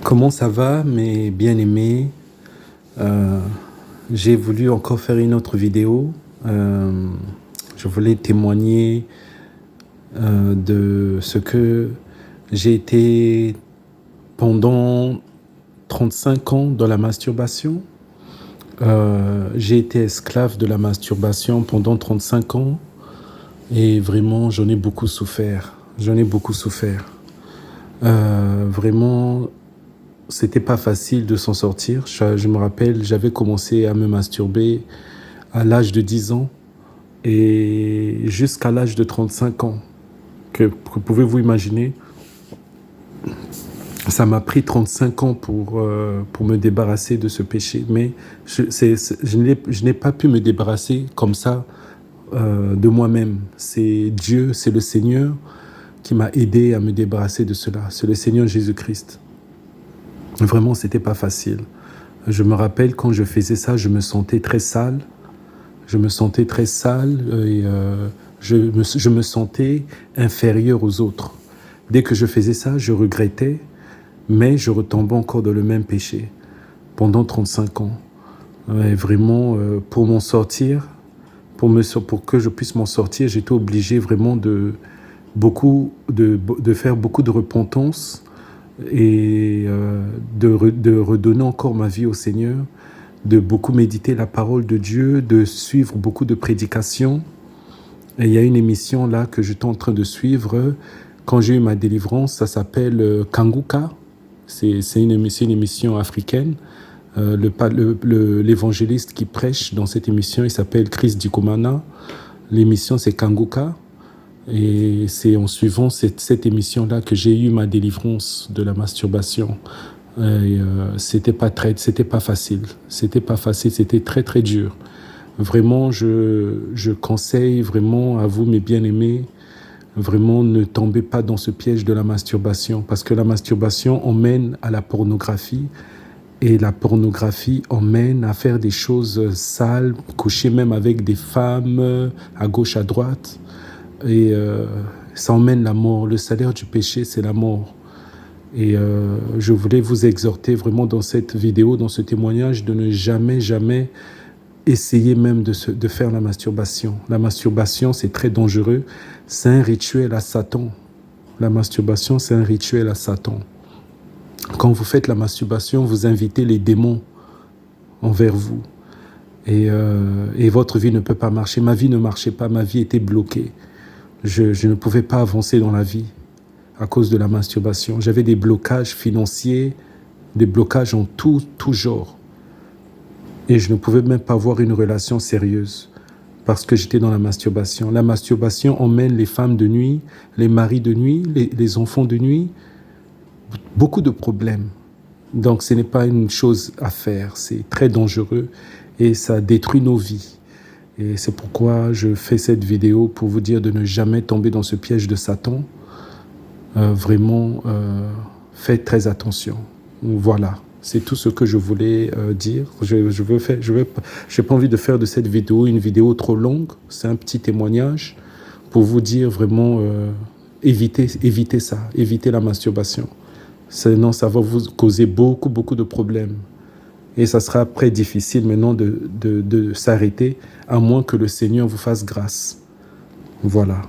Comment ça va, mes bien-aimés? Euh, j'ai voulu encore faire une autre vidéo. Euh, je voulais témoigner de ce que j'ai été pendant 35 ans dans la masturbation. J'ai été esclave de la masturbation pendant 35 ans et vraiment, j'en ai beaucoup souffert. J'en ai beaucoup souffert. Vraiment, c'était pas facile de s'en sortir. Je me rappelle, j'avais commencé à me masturber à l'âge de 10 ans et jusqu'à l'âge de 35 ans. Que pouvez-vous imaginer? Ça m'a pris 35 ans pour me débarrasser de ce péché. Mais je n'ai pas pu me débarrasser comme ça de moi-même. C'est Dieu, c'est le Seigneur qui m'a aidé à me débarrasser de cela. C'est le Seigneur Jésus-Christ. Vraiment, c'était pas facile. Je me rappelle quand je faisais ça, je me sentais très sale. Je me sentais très sale et je me sentais inférieur aux autres. Dès que je faisais ça, je regrettais, mais je retombais encore dans le même péché pendant 35 ans. Et vraiment, pour m'en sortir, pour que je puisse m'en sortir, j'étais obligé vraiment de faire beaucoup de repentance et de redonner encore ma vie au Seigneur, de beaucoup méditer la parole de Dieu, de suivre beaucoup de prédications. Et il y a une émission là que j'étais en train de suivre quand j'ai eu ma délivrance, ça s'appelle Kanguka. C'est une émission africaine. L'évangéliste qui prêche dans cette émission, il s'appelle Chris Dikomana. L'émission, c'est Kanguka. Et c'est en suivant cette émission-là que j'ai eu ma délivrance de la masturbation. C'était pas facile. C'était pas facile, c'était très très dur. Vraiment, je conseille vraiment à vous, mes bien-aimés, vraiment ne tombez pas dans ce piège de la masturbation, parce que la masturbation emmène à la pornographie, et la pornographie emmène à faire des choses sales, coucher même avec des femmes à gauche, à droite. Et ça emmène la mort. Le salaire du péché, c'est la mort. Et je voulais vous exhorter vraiment dans cette vidéo, dans ce témoignage, de ne jamais, jamais essayer même de faire la masturbation. La masturbation, c'est très dangereux. C'est un rituel à Satan. La masturbation, c'est un rituel à Satan. Quand vous faites la masturbation, vous invitez les démons envers vous. Et votre vie ne peut pas marcher. Ma vie ne marchait pas, ma vie était bloquée. Je ne pouvais pas avancer dans la vie à cause de la masturbation. J'avais des blocages financiers, des blocages en tout genre. Et je ne pouvais même pas avoir une relation sérieuse parce que j'étais dans la masturbation. La masturbation emmène les femmes de nuit, les maris de nuit, les enfants de nuit, beaucoup de problèmes. Donc ce n'est pas une chose à faire, c'est très dangereux et ça détruit nos vies. Et c'est pourquoi je fais cette vidéo pour vous dire de ne jamais tomber dans ce piège de Satan. Vraiment, faites très attention. Voilà, c'est tout ce que je voulais dire. J'ai pas envie de faire de cette vidéo une vidéo trop longue. C'est un petit témoignage pour vous dire vraiment, évitez ça, évitez la masturbation. Sinon, ça va vous causer beaucoup de problèmes. Et ça sera après difficile maintenant de s'arrêter, à moins que le Seigneur vous fasse grâce. Voilà.